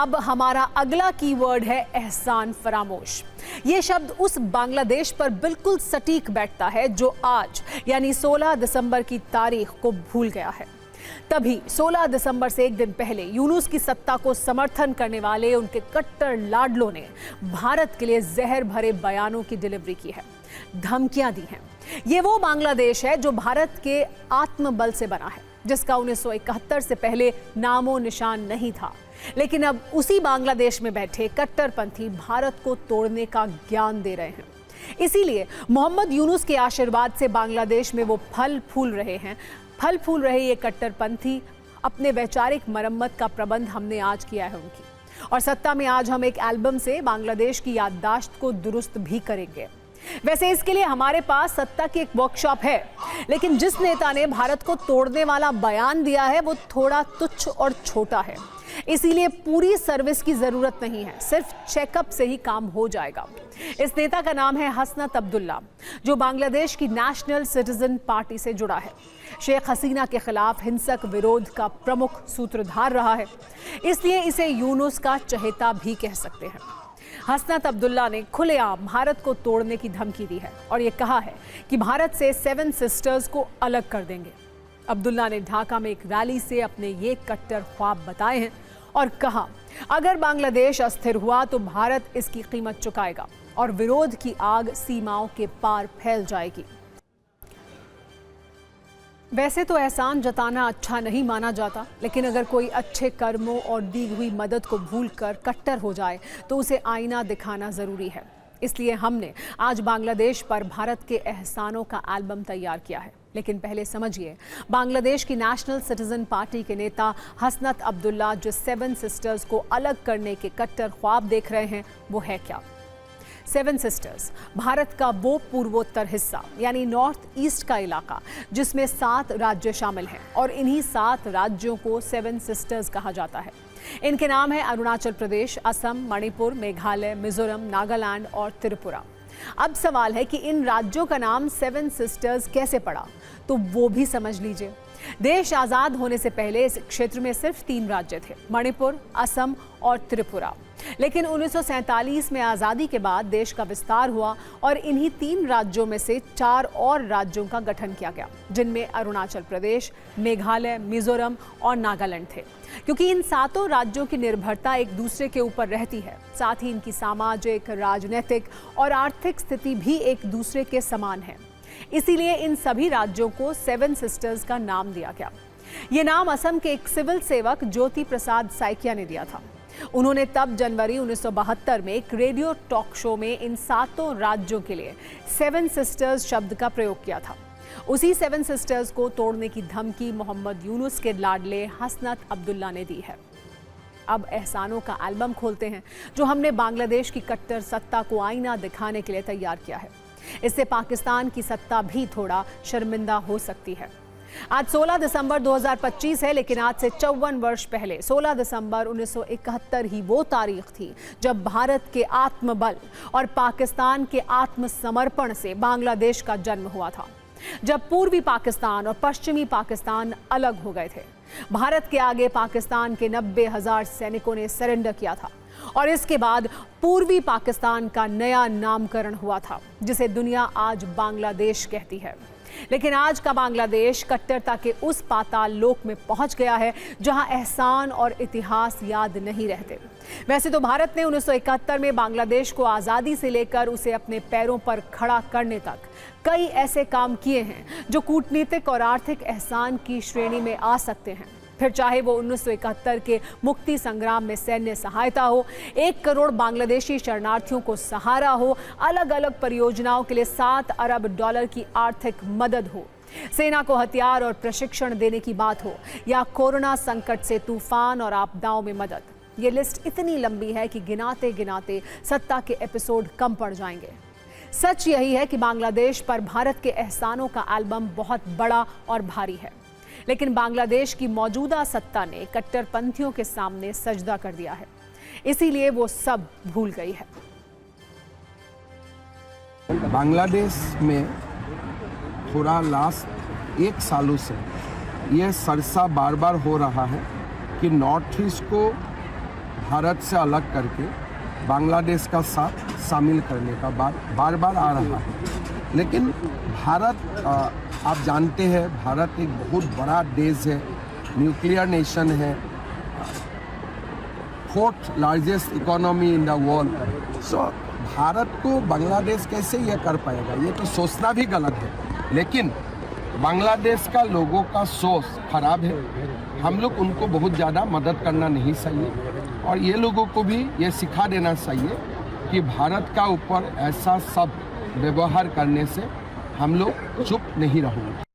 अब हमारा अगला कीवर्ड है एहसान फरामोश। ये शब्द उस बांग्लादेश पर बिल्कुल सटीक बैठता है जो आज यानी 16 दिसंबर की तारीख को भूल गया है। तभी 16 दिसंबर से एक दिन पहले यूनुस की सत्ता को समर्थन करने वाले उनके कट्टर लाडलों ने भारत के लिए जहर भरे बयानों की डिलीवरी की है, धमकियां दी हैं। ये वो बांग्लादेश है जो भारत के आत्मबल से बना है, जिसका 1971 से पहले नामो निशान नहीं था। लेकिन अब उसी बांग्लादेश में बैठे कट्टरपंथी भारत को तोड़ने का ज्ञान दे रहे हैं। इसीलिए मोहम्मद यूनुस के आशीर्वाद से बांग्लादेश में वो फल फूल रहे ये कट्टरपंथी अपने वैचारिक मरम्मत का प्रबंध हमने आज किया है उनकी। और सत्ता में आज हम एक एल्बम से बांग्लादेश की याददाश्त को दुरुस्त भी करेंगे। वैसे इसके लिए हमारे पास सत्ता की एक वर्कशॉप है, लेकिन जिस नेता ने भारत को तोड़ने वाला बयान दिया है वो थोड़ा तुच्छ और छोटा है। इसीलिए पूरी सर्विस की जरूरत नहीं है, सिर्फ चेकअप से ही काम हो जाएगा। इस नेता का नाम है हसनत अब्दुल्ला, जो बांग्लादेश की नेशनल सिटीजन पार्टी से जुड़ा है। शेख हसीना के खिलाफ हिंसक विरोध का प्रमुख सूत्रधार रहा है, इसलिए इसे यूनुस का चहेता भी कह सकते हैं। हसनत अब्दुल्ला ने खुलेआम भारत को तोड़ने की धमकी दी है और ये कहा है कि भारत से 7 सिस्टर्स को अलग कर देंगे। अब्दुल्ला ने ढाका में एक रैली से अपने ये कट्टर ख्वाब बताए हैं और कहा, अगर बांग्लादेश अस्थिर हुआ तो भारत इसकी कीमत चुकाएगा और विरोध की आग सीमाओं के पार फैल जाएगी। वैसे तो एहसान जताना अच्छा नहीं माना जाता, लेकिन अगर कोई अच्छे कर्मों और दी हुई मदद को भूलकर कट्टर हो जाए तो उसे आईना दिखाना जरूरी है। इसलिए हमने आज बांग्लादेश पर भारत के एहसानों का एल्बम तैयार किया है। लेकिन पहले समझिए, बांग्लादेश की नेशनल सिटीजन पार्टी के नेता हसनत अब्दुल्ला जो 7 सिस्टर्स को अलग करने के कट्टर ख्वाब देख रहे हैं वो है क्या। 7 सिस्टर्स भारत का वो पूर्वोत्तर हिस्सा यानी नॉर्थ ईस्ट का इलाका जिसमें 7 राज्य शामिल हैं और इन्हीं 7 राज्यों को 7 सिस्टर्स कहा जाता है। इनके नाम है अरुणाचल प्रदेश, असम, मणिपुर, मेघालय, मिजोरम, नागालैंड और त्रिपुरा। अब सवाल है कि इन राज्यों का नाम 7 सिस्टर्स कैसे पड़ा, तो वो भी समझ लीजिए। देश आजाद होने से पहले इस क्षेत्र में सिर्फ 3 राज्य थे, मणिपुर, असम और त्रिपुरा। लेकिन 1947 में आज़ादी के बाद देश का विस्तार हुआ और इन्हीं 3 राज्यों में से 4 और राज्यों का गठन किया गया, जिनमें अरुणाचल प्रदेश, मेघालय, मिजोरम और नागालैंड थे। क्योंकि इन 7 राज्यों की निर्भरता एक दूसरे के ऊपर रहती है, साथ ही इनकी सामाजिक, राजनीतिक और आर्थिक स्थिति भी एक दूसरे के समान है। इसीलिए इन सभी राज्यों को 7 सिस्टर्स का नाम दिया गया। ये नाम असम के एक सिविल सेवक ज्योति प्रसाद साइकिया ने दिया था। उन्होंने तब जनवरी 1972 में एक रेडियो टॉक शो में इन 7 राज्यों के लिए 7 सिस्टर्स शब्द का प्रयोग किया था। उसी 7 सिस्टर्स को तोड़ने की धमकी मोहम्मद यूनुस के लाडले हसनत अब्दुल्ला ने दी है। अब एहसानों का एल्बम खोलते हैं जो हमने बांग्लादेश की कट्टर सत्ता को आईना दिखाने के लिए तैयार किया है। इससे पाकिस्तान की सत्ता भी थोड़ा शर्मिंदा हो सकती है। आज 16 दिसंबर 2025 है, लेकिन आज से 54 वर्ष पहले 16 दिसंबर 1971 ही वो तारीख थी जब भारत के आत्मबल और पाकिस्तान के आत्मसमर्पण से बांग्लादेश का जन्म हुआ था। जब पूर्वी पाकिस्तान और पश्चिमी पाकिस्तान अलग हो गए थे, भारत के आगे पाकिस्तान के 90,000 सैनिकों ने सरेंडर किया था और इसके बाद पूर्वी पाकिस्तान का नया नामकरण हुआ था, जिसे दुनिया आज बांग्लादेश कहती है। लेकिन आज का बांग्लादेश कट्टरता के उस पाताल लोक में पहुंच गया है जहां एहसान और इतिहास याद नहीं रहते। वैसे तो भारत ने 1971 में बांग्लादेश को आज़ादी से लेकर उसे अपने पैरों पर खड़ा करने तक कई ऐसे काम किए हैं जो कूटनीतिक और आर्थिक एहसान की श्रेणी में आ सकते हैं। फिर चाहे वो 1971 के मुक्ति संग्राम में सैन्य सहायता हो, 1 करोड़ बांग्लादेशी शरणार्थियों को सहारा हो, अलग अलग परियोजनाओं के लिए $7 अरब की आर्थिक मदद हो, सेना को हथियार और प्रशिक्षण देने की बात हो, या कोरोना संकट से तूफान और आपदाओं में मदद। ये लिस्ट इतनी लंबी है कि गिनाते गिनाते सत्ता के एपिसोड कम पड़ जाएंगे। सच यही है कि बांग्लादेश पर भारत के एहसानों का एल्बम बहुत बड़ा और भारी है, लेकिन बांग्लादेश की मौजूदा सत्ता ने कट्टरपंथियों के सामने सजदा कर दिया है, इसीलिए वो सब भूल गई है। बांग्लादेश में थोड़ा लास्ट 1 सालों से यह सरसा बार बार हो रहा है कि नॉर्थ ईस्ट को भारत से अलग करके बांग्लादेश का साथ शामिल करने का बात बार बार आ रहा है। लेकिन भारत आप जानते हैं, भारत एक बहुत बड़ा देश है, न्यूक्लियर नेशन है, 4th largest economy in the world. So Bharat को बांग्लादेश कैसे ये कर पाएगा, ये तो सोचना भी गलत है। लेकिन बांग्लादेश का लोगों का सोच खराब है, हम लोग उनको बहुत ज़्यादा मदद करना नहीं चाहिए और ये लोगों को भी ये सिखा देना चाहिए कि भारत का ऊपर ऐसा सब व्यवहार करने से हम लोग चुप नहीं रहेंगे।